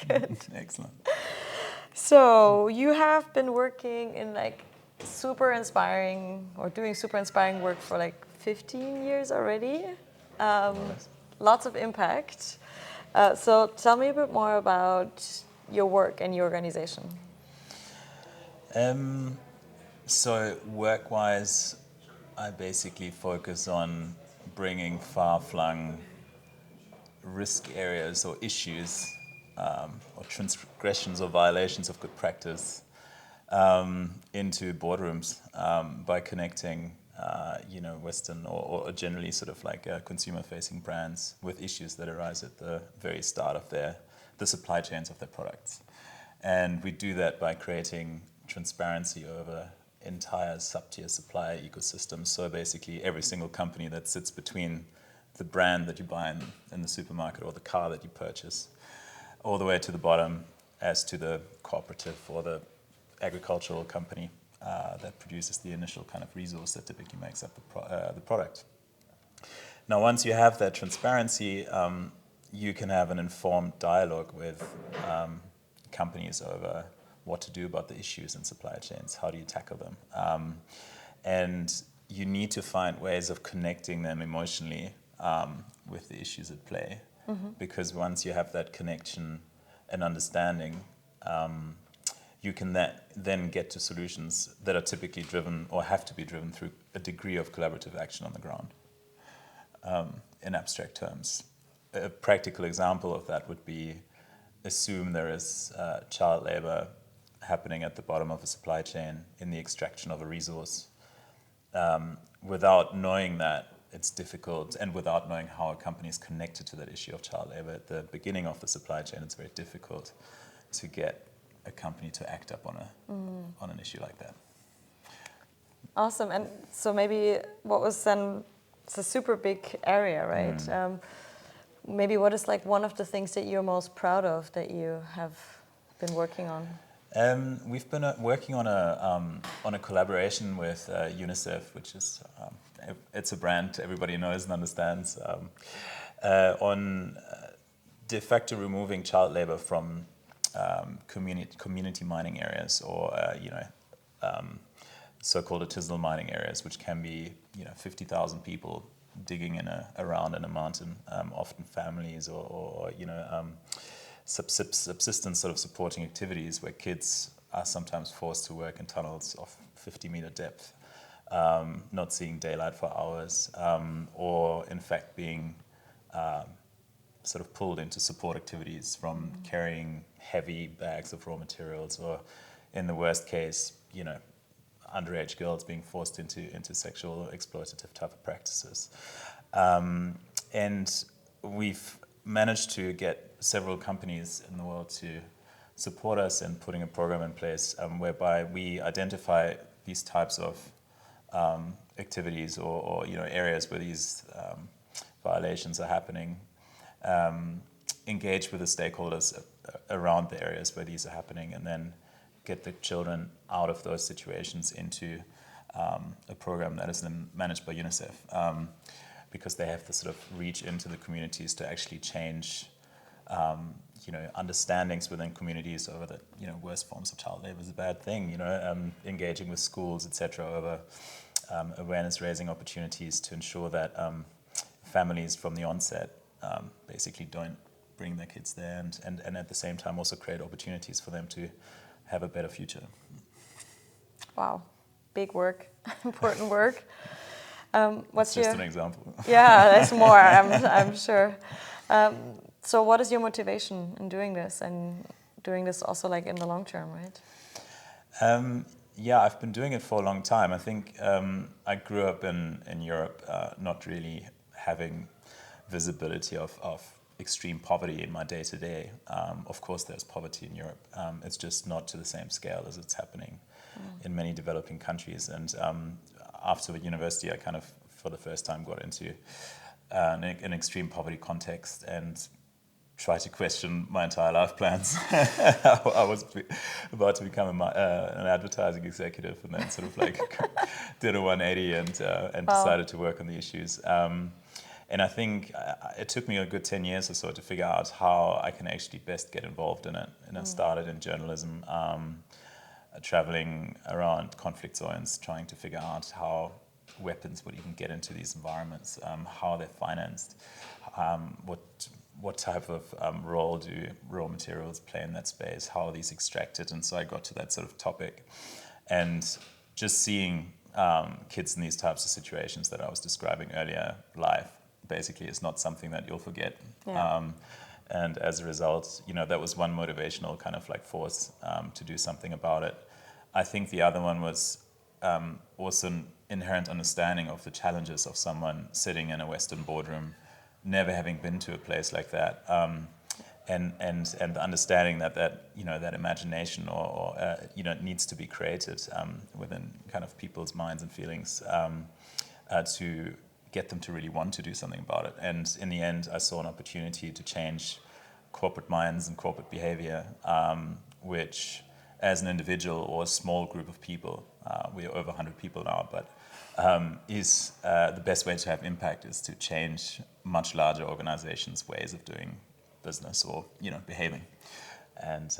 Good. Excellent. So you have been working in like super inspiring or doing super inspiring work for like 15 years already. Lots of impact. So tell me a bit more about your work and your organization. So work-wise, I basically focus on bringing far-flung risk areas or issues or transgressions or violations of good practice into boardrooms by connecting, Western or generally sort of like consumer-facing brands with issues that arise at the very start of the supply chains of their products. And we do that by creating transparency over entire sub-tier supplier ecosystems. So basically every single company that sits between the brand that you buy in the supermarket or the car that you purchase, all the way to the bottom as to the cooperative or the agricultural company that produces the initial kind of resource that typically makes up the product. Now, once you have that transparency, you can have an informed dialogue with companies over what to do about the issues in supply chains. How do you tackle them? And you need to find ways of connecting them emotionally with the issues at play. Because once you have that connection and understanding, you can then get to solutions that are typically driven or have to be driven through a degree of collaborative action on the ground, in abstract terms. A practical example of that would be, assume there is child labor happening at the bottom of a supply chain in the extraction of a resource. Without knowing that, it's difficult, and without knowing how a company is connected to that issue of child labor at the beginning of the supply chain, it's very difficult to get a company to act up on an issue like that. Awesome. And so maybe what was then, it's a super big area, right? Maybe what is like one of the things that you're most proud of that you have been working on? We've been working on a collaboration with UNICEF, which is it's a brand everybody knows and understands, on de facto removing child labor from community mining areas, or so-called artisanal mining areas, which can be 50,000 people digging around in a mountain, often families or subsistence sort of supporting activities where kids are sometimes forced to work in tunnels of 50-meter depth, not seeing daylight for hours, or in fact being sort of pulled into support activities from carrying heavy bags of raw materials, or in the worst case, underage girls being forced into sexual exploitative type of practices. And we've managed to get several companies in the world to support us in putting a program in place whereby we identify these types of activities or areas where these violations are happening, engage with the stakeholders around the areas where these are happening, and then get the children out of those situations into a program that is then managed by UNICEF, because they have to sort of reach into the communities to actually change understandings within communities over that worst forms of child labor is a bad thing, engaging with schools, etc., over awareness raising opportunities to ensure that families from the onset basically don't bring their kids there, and at the same time also create opportunities for them to have a better future. Wow, big work, important work. What's just an example. Yeah, there's more, I'm sure. So what is your motivation in doing this, and doing this also like in the long term, right? Yeah, I've been doing it for a long time. I think I grew up in Europe, not really having visibility of extreme poverty in my day-to-day. Of course, there's poverty in Europe. It's just not to the same scale as it's happening in many developing countries. And after university, I kind of, for the first time, got into an extreme poverty context and tried to question my entire life plans. I was about to become an advertising executive, and then sort of like did a 180 and decided to work on the issues. And I think it took me a good 10 years or so to figure out how I can actually best get involved in it. And I started in journalism, traveling around conflict zones, trying to figure out how weapons would even get into these environments, how they're financed, what type of role do raw materials play in that space, how are these extracted, and so I got to that sort of topic. And just seeing kids in these types of situations that I was describing earlier live basically is not something that you'll forget. Yeah. And as a result, that was one motivational kind of like force to do something about it. I think the other one was also an inherent understanding of the challenges of someone sitting in a Western boardroom, never having been to a place like that, and the understanding that imagination or needs to be created within kind of people's minds and feelings to get them to really want to do something about it. And in the end, I saw an opportunity to change corporate minds and corporate behavior, which as an individual or a small group of people, we're over 100 people now, but is the best way to have impact is to change much larger organizations' ways of doing business or behaving. And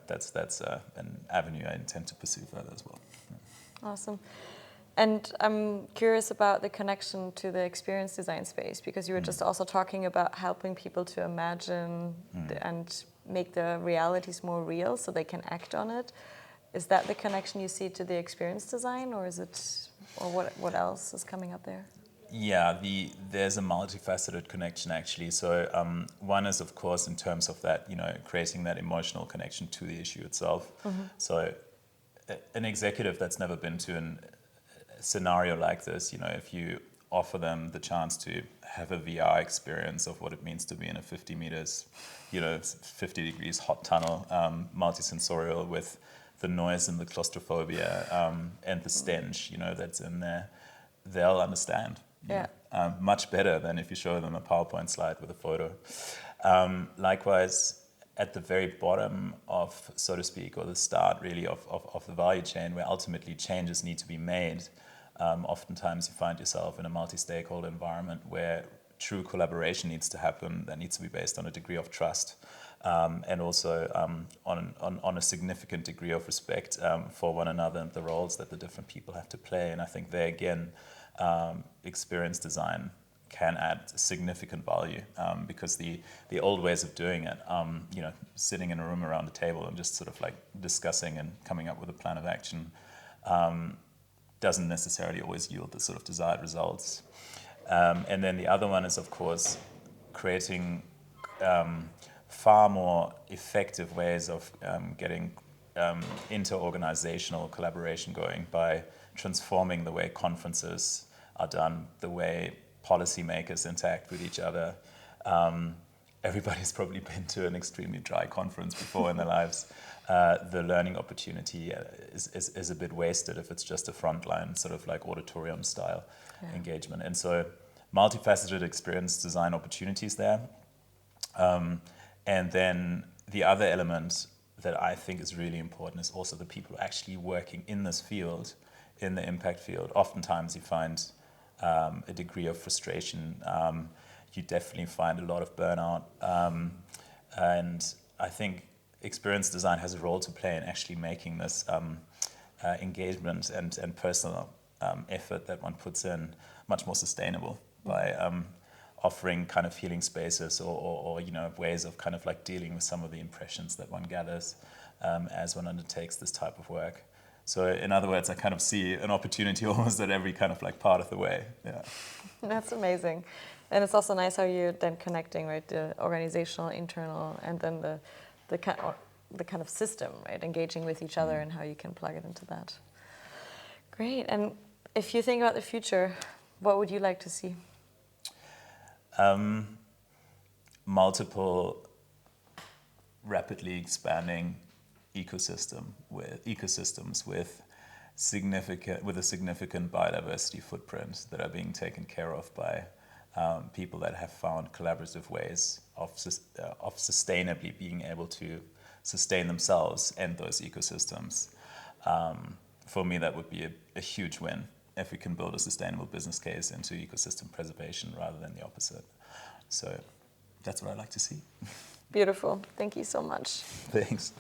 that's an avenue I intend to pursue further as well. Awesome. And I'm curious about the connection to the experience design space, because you were just also talking about helping people to imagine and make the realities more real so they can act on it. Is that the connection you see to the experience design, or is it, or what else is coming up there? Yeah, there's a multifaceted connection actually. So one is, of course, in terms of that, creating that emotional connection to the issue itself. So an executive that's never been to a scenario like this, if you offer them the chance to have a VR experience of what it means to be in a 50 meters, 50 degrees hot tunnel, multisensorial with the noise and the claustrophobia and the stench, that's in there, they'll understand. Yeah. Much better than if you show them a PowerPoint slide with a photo. Likewise, at the very bottom of, so to speak, or the start really of the value chain, where ultimately changes need to be made, oftentimes you find yourself in a multi-stakeholder environment where true collaboration needs to happen, that needs to be based on a degree of trust, and also on a significant degree of respect for one another and the roles that the different people have to play. And I think there again, experience design can add significant value because the old ways of doing it, sitting in a room around a table and just sort of like discussing and coming up with a plan of action, doesn't necessarily always yield the sort of desired results. And then the other one is, of course, creating far more effective ways of getting inter-organizational collaboration going by transforming the way conferences are done, the way policymakers interact with each other. Everybody's probably been to an extremely dry conference before in their lives. The learning opportunity is a bit wasted if it's just a frontline sort of like auditorium style engagement. And so multifaceted experience design opportunities there. And then the other element that I think is really important is also the people actually working in this field, in the impact field. Oftentimes you find a degree of frustration. You definitely find a lot of burnout. And I think experience design has a role to play in actually making this engagement and personal effort that one puts in much more sustainable by offering kind of healing spaces or ways of kind of like dealing with some of the impressions that one gathers as one undertakes this type of work. So in other words, I kind of see an opportunity almost at every kind of like part of the way. Yeah. That's amazing. And it's also nice how you're then connecting, right, the organizational, internal, and then the kind of system, right, engaging with each other and how you can plug it into that. Great. And if you think about the future, what would you like to see? Multiple rapidly expanding ecosystems with a significant biodiversity footprint that are being taken care of by people that have found collaborative ways of sustainably being able to sustain themselves and those ecosystems. For me, that would be a huge win. if we can build a sustainable business case into ecosystem preservation rather than the opposite. So that's what I like to see. Beautiful. Thank you so much. Thanks.